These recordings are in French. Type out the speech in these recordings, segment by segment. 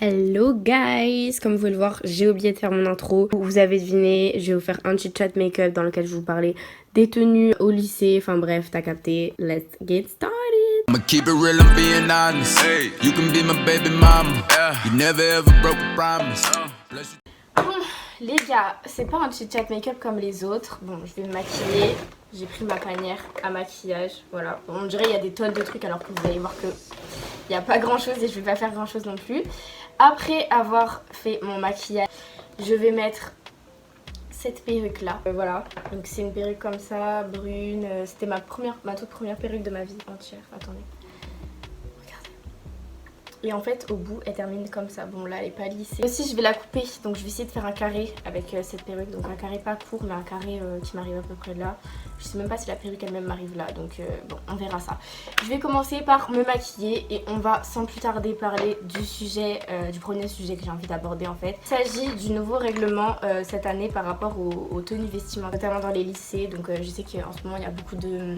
Hello guys, comme vous pouvez le voir, j'ai oublié de faire mon intro. Vous avez deviné, je vais vous faire un chit chat make-up dans lequel je vous parlais des tenues au lycée. Enfin bref, t'as capté. Let's get started. I'ma keep it real, I'm being honest. Hey. You can be my baby mama. Yeah. You never ever broke a promise. Bon, les gars, c'est pas un chit chat make-up comme les autres. Bon, je vais me maquiller. J'ai pris ma panière à maquillage. Voilà. Bon, on dirait qu'il y a des tonnes de trucs alors que vous allez voir que il n'y a pas grand chose et je vais pas faire grand chose non plus. Après avoir fait mon maquillage, je vais mettre cette perruque là. Voilà, donc c'est une perruque comme ça, brune. C'était ma toute première perruque de ma vie entière. Attendez. Regardez. Et en fait, au bout, elle termine comme ça. Bon, là, elle est pas lissée. Aussi, je vais la couper. Donc, je vais essayer de faire un carré avec cette perruque. Donc, un carré pas court, mais un carré qui m'arrive à peu près de là. Je sais même pas si la perruque elle-même m'arrive là. Donc, bon, on verra ça. Je vais commencer par me maquiller et on va sans plus tarder parler du sujet, du premier sujet que j'ai envie d'aborder en fait. Il s'agit du nouveau règlement cette année par rapport aux tenues vestimentaires, notamment dans les lycées. Donc, je sais qu'en ce moment, il y a beaucoup de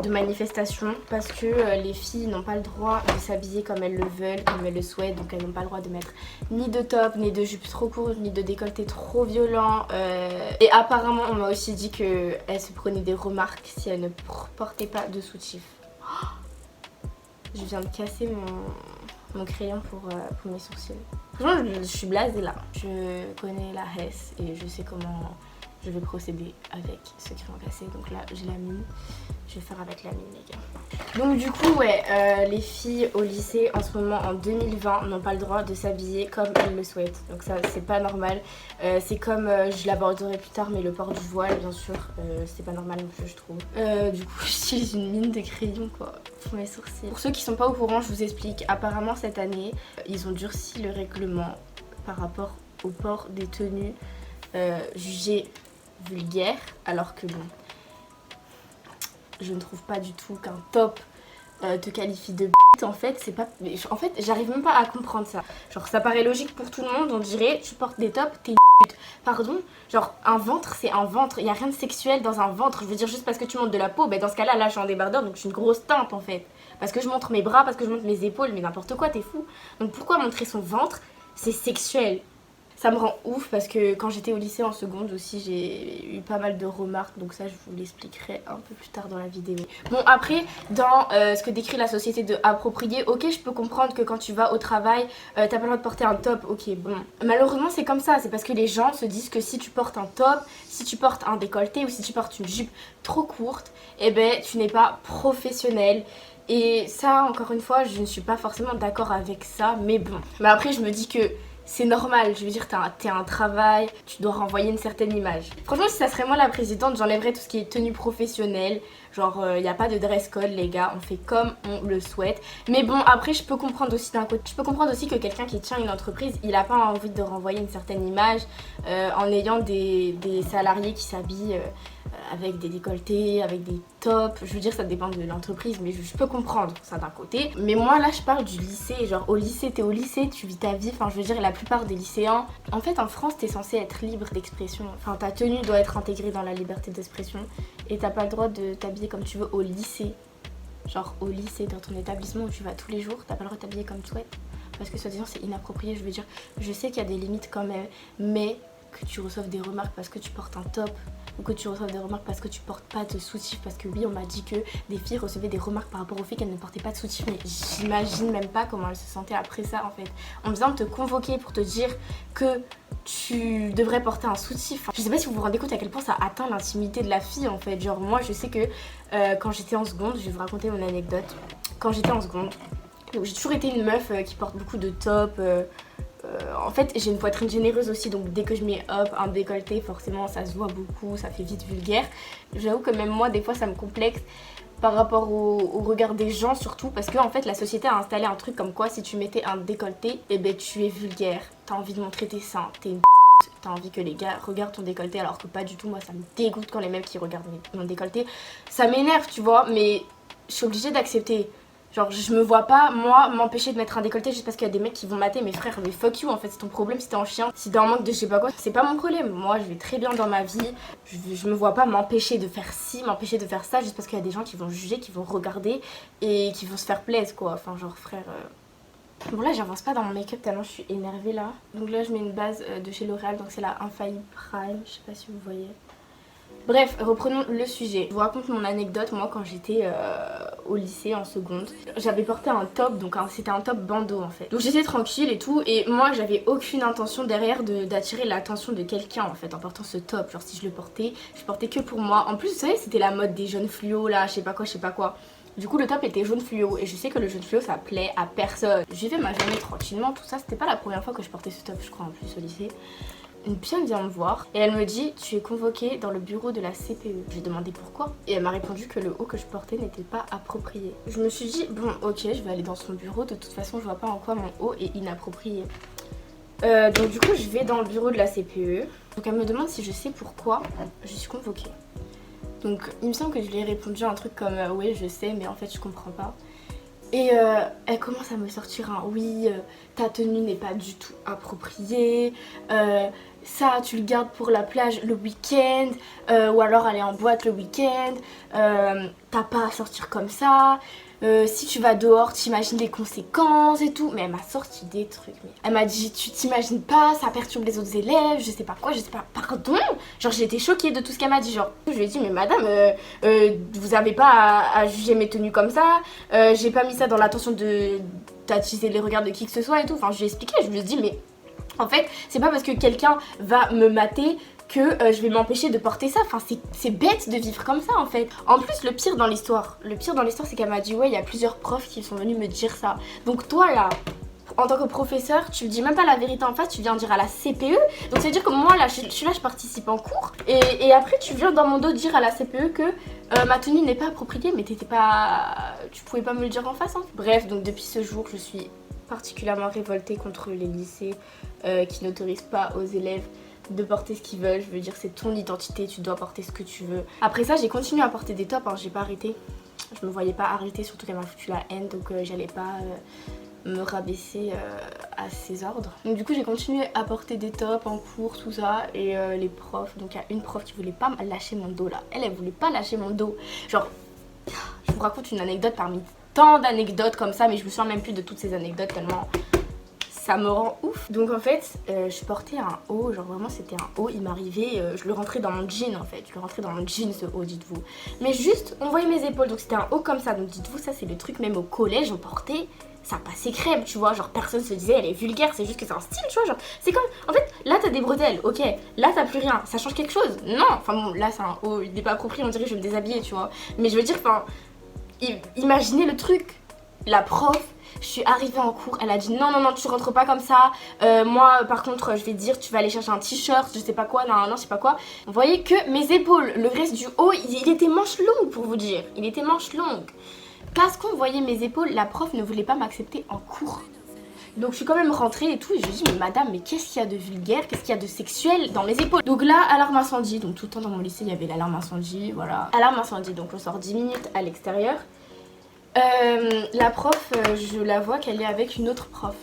manifestations parce que les filles n'ont pas le droit de s'habiller comme elles le veulent, comme elles le souhaitent. Donc elles n'ont pas le droit de mettre ni de top, ni de jupe trop courte, ni de décolleté trop violent. Et apparemment on m'a aussi dit qu'elles se prenaient des remarques si elles ne portaient pas de soutif. Oh, je viens de casser mon crayon pour mes sourcils. Franchement je suis blasée là. Je connais la Hesse et je sais comment je vais procéder avec ce crayon cassé. Donc là j'ai la mine. Je vais faire avec la mine les gars. Donc du coup ouais, les filles au lycée en ce moment en 2020 n'ont pas le droit de s'habiller comme elles le souhaitent. Donc ça c'est pas normal. C'est comme, je l'aborderai plus tard, mais le port du voile bien sûr, c'est pas normal non plus je trouve. Du coup j'utilise une mine de crayon quoi pour mes sourcils. Pour ceux qui sont pas au courant, je vous explique. Apparemment cette année, ils ont durci le règlement par rapport au port des tenues jugées vulgaires. Alors que bon, je ne trouve pas du tout qu'un top te qualifie de b***. En fait, c'est pas. En fait, j'arrive même pas à comprendre ça. Genre, ça paraît logique pour tout le monde. On dirait, tu portes des tops, t'es une pute. Pardon. Genre, un ventre, c'est un ventre. Il y a rien de sexuel dans un ventre. Je veux dire, juste parce que tu montes de la peau, ben dans ce cas-là, là, je suis en débardeur, donc je suis une grosse teinte en fait. Parce que je montre mes bras, parce que je montre mes épaules, mais n'importe quoi, t'es fou. Donc pourquoi montrer son ventre? C'est sexuel. Ça me rend ouf parce que quand j'étais au lycée en seconde aussi, j'ai eu pas mal de remarques. Donc ça, je vous l'expliquerai un peu plus tard dans la vidéo. Bon, après, dans ce que décrit la société de approprié, ok, je peux comprendre que quand tu vas au travail, t'as pas le droit de porter un top. Ok, bon. Malheureusement, c'est comme ça. C'est parce que les gens se disent que si tu portes un top, si tu portes un décolleté ou si tu portes une jupe trop courte, eh ben, tu n'es pas professionnel. Et ça, encore une fois, je ne suis pas forcément d'accord avec ça. Mais bon. Mais après, je me dis que c'est normal, je veux dire, t'as un travail, tu dois renvoyer une certaine image. Franchement, si ça serait moi la présidente, j'enlèverais tout ce qui est tenue professionnelle. Genre, y a pas de dress code, les gars, on fait comme on le souhaite. Mais bon, après, je peux comprendre aussi d'un côté. Je peux comprendre aussi que quelqu'un qui tient une entreprise, il a pas envie de renvoyer une certaine image en ayant des salariés qui s'habillent avec des décolletés, avec des tops. Je veux dire, ça dépend de l'entreprise, mais je peux comprendre ça d'un côté. Mais moi, là, je parle du lycée. Genre, au lycée, t'es au lycée, tu vis ta vie. Enfin, je veux dire, la plupart des lycéens... En fait, en France, t'es censé être libre d'expression. Enfin, ta tenue doit être intégrée dans la liberté d'expression. Et t'as pas le droit de t'habiller comme tu veux au lycée. Genre, au lycée, dans ton établissement où tu vas tous les jours, t'as pas le droit de t'habiller comme tu souhaites. Parce que, soi-disant, c'est inapproprié. Je veux dire, je sais qu'il y a des limites quand même, mais que tu reçoives des remarques parce que tu portes un top, ou que tu reçoives des remarques parce que tu portes pas de soutif. Parce que oui, on m'a dit que des filles recevaient des remarques par rapport aux filles qu'elles ne portaient pas de soutif. Mais j'imagine même pas comment elles se sentaient après ça en fait. On vient de te convoquer pour te dire que tu devrais porter un soutif. Je sais pas si vous vous rendez compte à quel point ça atteint l'intimité de la fille en fait. Genre moi je sais que quand j'étais en seconde, je vais vous raconter mon anecdote. Quand j'étais en seconde, j'ai toujours été une meuf qui porte beaucoup de top. En fait j'ai une poitrine généreuse aussi, donc dès que je mets hop un décolleté, forcément ça se voit beaucoup, ça fait vite vulgaire. J'avoue que même moi des fois ça me complexe par rapport au regard des gens, surtout parce que en fait la société a installé un truc comme quoi si tu mettais un décolleté, et ben tu es vulgaire, t'as envie de montrer tes seins, t'es une t'as envie que les gars regardent ton décolleté, alors que pas du tout. Moi ça me dégoûte quand les mecs qui regardent mon décolleté, ça m'énerve tu vois, mais je suis obligée d'accepter. Genre je me vois pas moi m'empêcher de mettre un décolleté juste parce qu'il y a des mecs qui vont mater. Mes frères, mais fuck you en fait, c'est ton problème si t'es en chien. Si t'es en manque de je sais pas quoi, c'est pas mon problème. Moi je vais très bien dans ma vie. Je me vois pas m'empêcher de faire ci, m'empêcher de faire ça juste parce qu'il y a des gens qui vont juger, qui vont regarder et qui vont se faire plaisir quoi. Enfin genre frère, Bon là j'avance pas dans mon make-up tellement je suis énervée là. Donc là je mets une base de chez L'Oréal, donc c'est la Infaillible Prime, je sais pas si vous voyez. Bref, reprenons le sujet. Je vous raconte mon anecdote. Moi quand j'étais au lycée en seconde, j'avais porté un top, donc c'était un top bandeau en fait. Donc j'étais tranquille et tout, et moi j'avais aucune intention derrière d'attirer l'attention de quelqu'un en fait en portant ce top. Genre si je le portais, je portais que pour moi. En plus vous savez c'était la mode des jaunes fluo là, je sais pas quoi. Du coup le top était jaune fluo et je sais que le jaune fluo ça plaît à personne. J'ai fait ma journée tranquillement, tout ça. C'était pas la première fois que je portais ce top je crois en plus au lycée. Une personne vient me voir et elle me dit tu es convoquée dans le bureau de la CPE. J'ai demandé pourquoi et elle m'a répondu que le haut que je portais n'était pas approprié. Je me suis dit bon ok je vais aller dans son bureau, de toute façon je vois pas en quoi mon haut est inapproprié. Donc du coup je vais dans le bureau de la CPE. Donc elle me demande si je sais pourquoi je suis convoquée. Donc il me semble que je lui ai répondu un truc comme oui je sais mais en fait je comprends pas. Et elle commence à me sortir un oui, ta tenue n'est pas du tout appropriée, ça tu le gardes pour la plage le week-end, ou alors aller en boîte le week-end, t'as pas à sortir comme ça, si tu vas dehors t'imagines les conséquences et tout. Mais elle m'a sorti des trucs, mais elle m'a dit tu t'imagines pas, ça perturbe les autres élèves, je sais pas quoi, je sais pas, pardon. Genre j'ai été choquée de tout ce qu'elle m'a dit. Genre je lui ai dit mais madame vous avez pas à juger mes tenues comme ça, j'ai pas mis ça dans l'intention d'attiser les regards de qui que ce soit et tout. Enfin je lui ai expliqué, je lui ai dit mais en fait c'est pas parce que quelqu'un va me mater que je vais m'empêcher de porter ça. Enfin c'est bête de vivre comme ça en fait. En plus le pire dans l'histoire c'est qu'elle m'a dit ouais il y a plusieurs profs qui sont venus me dire ça. Donc toi là en tant que professeur tu me dis même pas la vérité en face, tu viens dire à la CPE. Donc ça veut dire que moi là je suis là, je participe en cours et après tu viens dans mon dos dire à la CPE que ma tenue n'est pas appropriée. Mais tu pouvais pas me le dire en face hein. Bref donc depuis ce jour je suis particulièrement révoltée contre les lycées qui n'autorisent pas aux élèves de porter ce qu'ils veulent. Je veux dire c'est ton identité, tu dois porter ce que tu veux. Après ça j'ai continué à porter des tops hein, j'ai pas arrêté. Je me voyais pas arrêter, surtout qu'elle m'a foutu la haine, donc j'allais pas me rabaisser à ses ordres. Donc du coup j'ai continué à porter des tops en cours, tout ça. Et les profs, donc il y a une prof qui voulait pas lâcher mon dos là. Elle voulait pas lâcher mon dos. Genre je vous raconte une anecdote parmi tant d'anecdotes comme ça, mais je me souviens même plus de toutes ces anecdotes tellement ça me rend ouf. Donc en fait je portais un haut, genre vraiment c'était un haut, il m'arrivait, je le rentrais dans mon jean en fait, je le rentrais dans mon jean ce haut, dites-vous. Mais juste on voyait mes épaules, donc c'était un haut comme ça. Donc dites-vous ça c'est le truc, même au collège on portait, ça passait crème tu vois, genre personne se disait elle est vulgaire, c'est juste que c'est un style tu vois. Genre c'est comme, en fait là t'as des bretelles, ok, là t'as plus rien, ça change quelque chose? Non, enfin bon là c'est un haut, il n'est pas approprié, on dirait que je vais me déshabiller tu vois. Mais je veux dire, enfin imaginez le truc, la prof, je suis arrivée en cours, elle a dit non tu rentres pas comme ça, moi par contre je vais te dire tu vas aller chercher un t-shirt, je sais pas quoi, non je sais pas quoi. Vous voyez que mes épaules, le reste du haut il était manche longue pour vous dire, il était manche longue. Parce qu'on voyait mes épaules, la prof ne voulait pas m'accepter en cours. Donc je suis quand même rentrée et tout et je lui dis mais madame mais qu'est-ce qu'il y a de vulgaire, qu'est-ce qu'il y a de sexuel dans mes épaules? Donc là alarme incendie, donc tout le temps dans mon lycée il y avait l'alarme incendie, voilà. Alarme incendie, donc on sort 10 minutes à l'extérieur. La prof, je la vois qu'elle est avec une autre prof.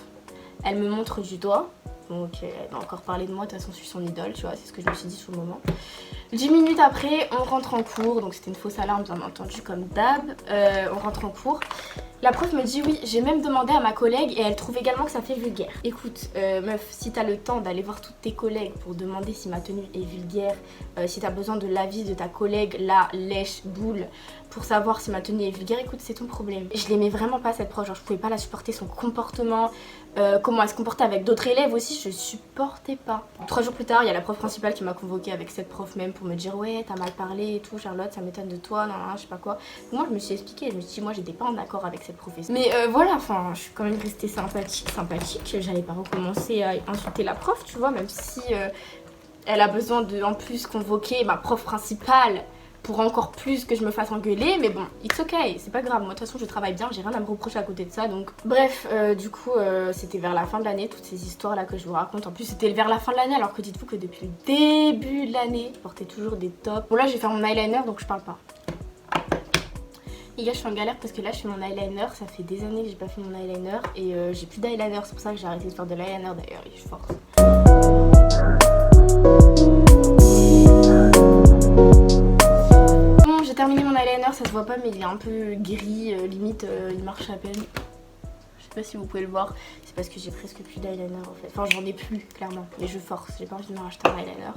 Elle me montre du doigt. Donc elle va encore parler de moi, de toute façon je suis son idole, tu vois, c'est ce que je me suis dit sur le moment. 10 minutes après, on rentre en cours, donc c'était une fausse alarme bien entendu comme d'hab. On rentre en cours. La prof me dit oui, j'ai même demandé à ma collègue et elle trouve également que ça fait vulgaire. Écoute meuf, si t'as le temps d'aller voir toutes tes collègues pour demander si ma tenue est vulgaire, si t'as besoin de l'avis de ta collègue, la lèche boule, pour savoir si ma tenue est vulgaire, écoute c'est ton problème. Je l'aimais vraiment pas cette prof, genre je pouvais pas la supporter, son comportement, comment elle se comportait avec d'autres élèves aussi, je supportais pas. 3 jours plus tard, il y a la prof principale qui m'a convoquée avec cette prof même pour me dire ouais t'as mal parlé et tout Charlotte, ça m'étonne de toi, non je sais pas quoi. Donc moi je me suis expliquée, je me suis dit moi j'étais pas en accord avec cette professeure. Mais voilà, enfin je suis quand même restée sympathique, j'allais pas recommencer à insulter la prof tu vois, même si elle a besoin de en plus convoquer ma prof principale pour encore plus que je me fasse engueuler, mais bon, it's ok, c'est pas grave, moi de toute façon je travaille bien, j'ai rien à me reprocher à côté de ça, donc bref, du coup c'était vers la fin de l'année, toutes ces histoires là que je vous raconte, en plus c'était vers la fin de l'année, alors que dites-vous que depuis le début de l'année, je portais toujours des tops. Bon là je vais faire mon eyeliner, donc je parle pas. Les gars je suis en galère parce que là je fais mon eyeliner, ça fait des années que j'ai pas fait mon eyeliner, et j'ai plus d'eyeliner, c'est pour ça que j'ai arrêté de faire de l'eyeliner d'ailleurs, et je force. J'ai terminé mon eyeliner, ça se voit pas mais il est un peu gris, limite il marche à peine. Je sais sais pas si vous pouvez le voir, c'est parce que j'ai presque plus d'eyeliner en fait. Enfin j'en ai plus clairement, mais je force, j'ai pas envie de me racheter un eyeliner.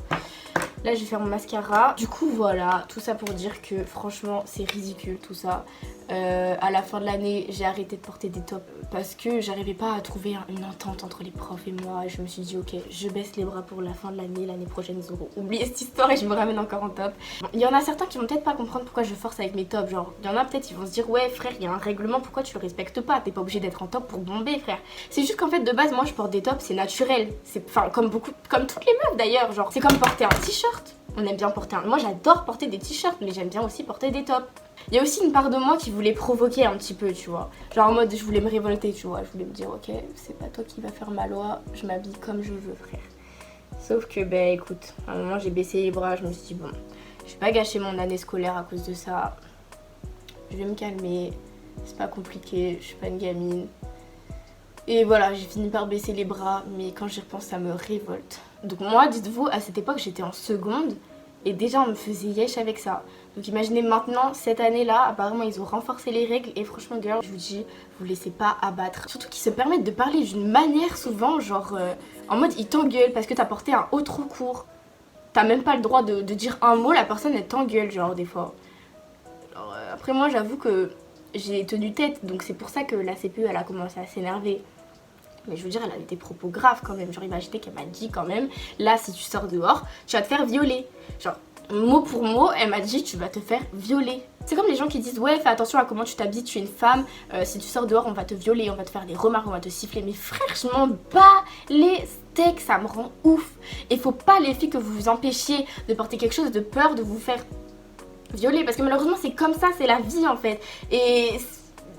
Là je vais faire mon mascara. Du coup voilà, tout ça pour dire que franchement c'est ridicule tout ça. À la fin de l'année j'ai arrêté de porter des tops parce que j'arrivais pas à trouver une entente entre les profs et moi. Et je me suis dit ok, je baisse les bras pour la fin de l'année prochaine ils auront oublié cette histoire et je me ramène encore en top. Bon, il y en a certains qui vont peut-être pas comprendre pourquoi je force avec mes tops, genre il y en a peut-être ils vont se dire ouais frère il y a un règlement, pourquoi tu le respectes pas, t'es pas obligé d'être en top pour bomber frère. C'est juste qu'en fait de base moi je porte des tops, c'est naturel, c'est enfin comme toutes les meufs d'ailleurs, genre c'est comme porter un t-shirt. On aime bien porter moi j'adore porter des t-shirts mais j'aime bien aussi porter des tops. Il y a aussi une part de moi qui voulait provoquer un petit peu, tu vois. Genre en mode je voulais me révolter, tu vois. Je voulais me dire ok, c'est pas toi qui vas faire ma loi, je m'habille comme je veux frère. Sauf que ben écoute, à un moment j'ai baissé les bras, je me suis dit bon, je vais pas gâcher mon année scolaire à cause de ça. Je vais me calmer, c'est pas compliqué, je suis pas une gamine. Et voilà, j'ai fini par baisser les bras, mais quand j'y repense ça me révolte. Donc moi, dites-vous, à cette époque j'étais en seconde et déjà on me faisait yesh avec ça. Donc imaginez maintenant, cette année-là, apparemment ils ont renforcé les règles et franchement girl, je vous dis, vous laissez pas abattre. Surtout qu'ils se permettent de parler d'une manière souvent, genre en mode ils t'engueulent parce que t'as porté un haut trop court. T'as même pas le droit de dire un mot, la personne elle t'engueule genre des fois. Alors, après moi j'avoue que j'ai tenu tête, donc c'est pour ça que la CPU elle a commencé à s'énerver. Mais je veux dire, elle avait des propos graves quand même. Genre, imaginez qu'elle m'a dit quand même, là, si tu sors dehors, tu vas te faire violer. Genre, mot pour mot, elle m'a dit, tu vas te faire violer. C'est comme les gens qui disent, ouais, fais attention à comment tu t'habilles, tu es une femme. Si tu sors dehors, on va te violer, on va te faire des remarques, on va te siffler. Mais frère, je m'en bats les steaks, ça me rend ouf. Et faut pas, les filles, que vous vous empêchiez de porter quelque chose de peur de vous faire violer. Parce que malheureusement, c'est comme ça, c'est la vie en fait. Et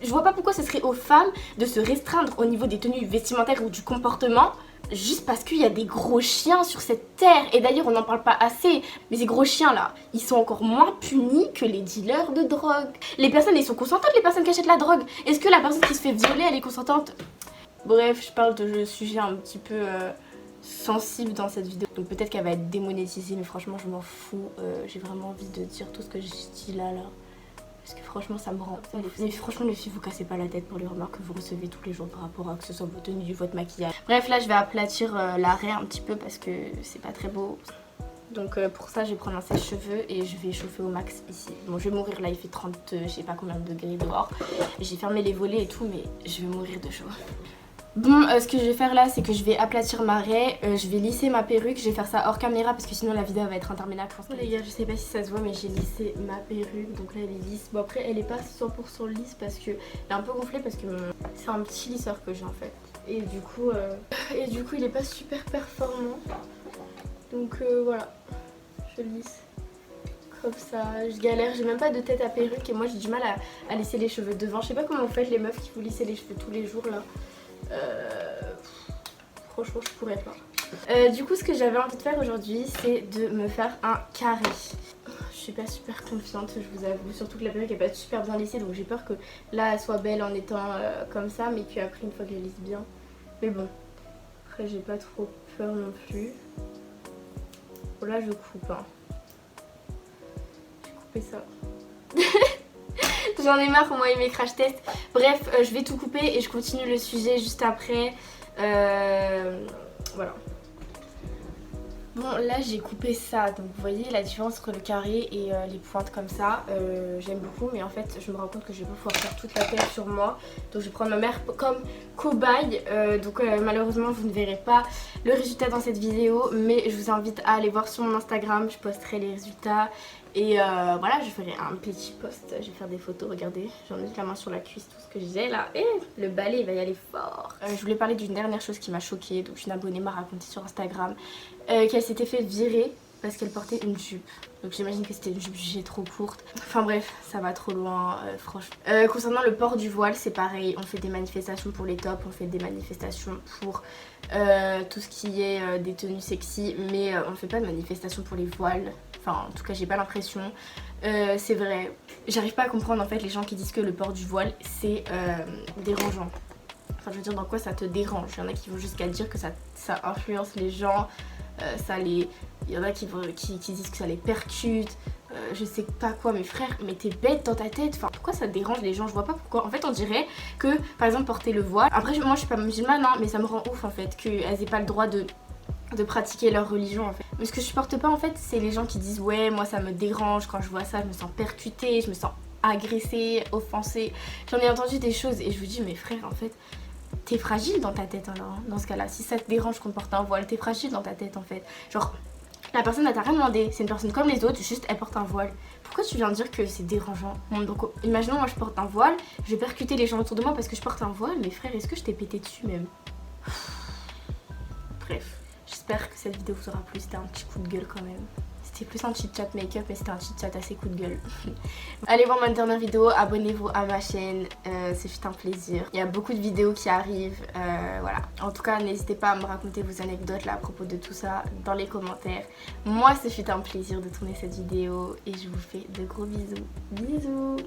je vois pas pourquoi ce serait aux femmes de se restreindre au niveau des tenues vestimentaires ou du comportement juste parce qu'il y a des gros chiens sur cette terre. Et d'ailleurs on n'en parle pas assez, mais ces gros chiens là, ils sont encore moins punis que les dealers de drogue. Les personnes, elles sont consentantes, les personnes qui achètent la drogue. Est-ce que la personne qui se fait violer, elle est consentante? Bref, je parle de sujets un petit peu sensibles dans cette vidéo. Donc peut-être qu'elle va être démonétisée, mais franchement je m'en fous. J'ai vraiment envie de dire tout ce que je dis là. Parce que franchement ça me rend... Mais franchement les filles, vous cassez pas la tête pour les remarques que vous recevez tous les jours par rapport à que ce soit votre tenue, votre maquillage. Bref, là je vais aplatir l'arrêt un petit peu parce que c'est pas très beau. Donc pour ça je vais prendre un sèche-cheveux et je vais chauffer au max ici. Bon je vais mourir là, il fait 30, je sais pas combien de degrés dehors. J'ai fermé les volets et tout mais je vais mourir de chaud. Bon, ce que je vais faire là, c'est que je vais aplatir ma raie, je vais lisser ma perruque, je vais faire ça hors caméra parce que sinon la vidéo va être interminable. Bon les gars, je sais pas si ça se voit mais j'ai lissé ma perruque, donc là elle est lisse. Bon après elle est pas 100% lisse parce que elle est un peu gonflée parce que c'est un petit lisseur que j'ai en fait. Et du coup il est pas super performant. Donc voilà, je lisse comme ça, je galère, j'ai même pas de tête à perruque et moi j'ai du mal à lisser les cheveux devant. Je sais pas comment vous faites les meufs qui vous lissez les cheveux tous les jours là. Franchement je pourrais pas. Du coup ce que j'avais envie de faire aujourd'hui c'est de me faire un carré. Je suis pas super confiante, je vous avoue, surtout que la perruque est pas super bien lissée donc j'ai peur que là elle soit belle en étant comme ça mais qu'après une fois que je lisse bien. Mais bon, après j'ai pas trop peur non plus. Bon là je coupe hein. J'ai coupé ça. J'en ai marre, moi et mes crash tests. Bref, je vais tout couper et je continue le sujet juste après. Voilà. Bon, là j'ai coupé ça. Donc vous voyez la différence entre le carré et les pointes comme ça. J'aime beaucoup, mais en fait je me rends compte que je vais pas pouvoir faire toute la tête sur moi. Donc je vais prendre ma mère comme cobaye. Donc malheureusement vous ne verrez pas le résultat dans cette vidéo. Mais je vous invite à aller voir sur mon Instagram. Je posterai les résultats. Et voilà, je ferai un petit post, je vais faire des photos, regardez, j'en ai la main sur la cuisse, tout ce que j'ai là. Et le balai, il va y aller fort. Je voulais parler d'une dernière chose qui m'a choquée, donc une abonnée m'a raconté sur Instagram qu'elle s'était fait virer parce qu'elle portait une jupe. Donc j'imagine que c'était une jupe jugée trop courte. Enfin bref, ça va trop loin, franchement. Concernant le port du voile, c'est pareil, on fait des manifestations pour les tops, on fait des manifestations pour tout ce qui est des tenues sexy, mais on ne fait pas de manifestations pour les voiles. Enfin, en tout cas, j'ai pas l'impression. C'est vrai. J'arrive pas à comprendre en fait les gens qui disent que le port du voile c'est dérangeant. Enfin, je veux dire, dans quoi ça te dérange? Il y en a qui vont jusqu'à dire que ça influence les gens. Il y en a qui disent que ça les percute. je sais pas quoi, mais frère, mais t'es bête dans ta tête. Enfin, pourquoi ça dérange les gens? Je vois pas pourquoi. En fait, on dirait que, par exemple, porter le voile. Après, moi, je suis pas musulmane, hein, mais ça me rend ouf en fait qu'elles aient pas le droit de pratiquer leur religion en fait. Mais ce que je supporte pas en fait, c'est les gens qui disent ouais, moi ça me dérange quand je vois ça, je me sens percutée, je me sens agressée, offensée. J'en ai entendu des choses et je vous dis mais frère en fait, t'es fragile dans ta tête alors hein, dans ce cas-là. Si ça te dérange qu'on te porte un voile, t'es fragile dans ta tête en fait. Genre la personne n'a rien demandé, c'est une personne comme les autres, juste elle porte un voile. Pourquoi tu viens de dire que c'est dérangeant? Bon, donc imaginons moi je porte un voile, je vais percuter les gens autour de moi parce que je porte un voile, mais frère est-ce que je t'ai pété dessus même? Bref. J'espère que cette vidéo vous aura plu, c'était un petit coup de gueule quand même. C'était plus un chit chat make-up mais c'était un chit chat assez coup de gueule. Allez voir ma dernière vidéo, abonnez-vous à ma chaîne, c'est juste un plaisir. Il y a beaucoup de vidéos qui arrivent, voilà. En tout cas n'hésitez pas à me raconter vos anecdotes là à propos de tout ça dans les commentaires. Moi c'est juste un plaisir de tourner cette vidéo et je vous fais de gros bisous. Bisous.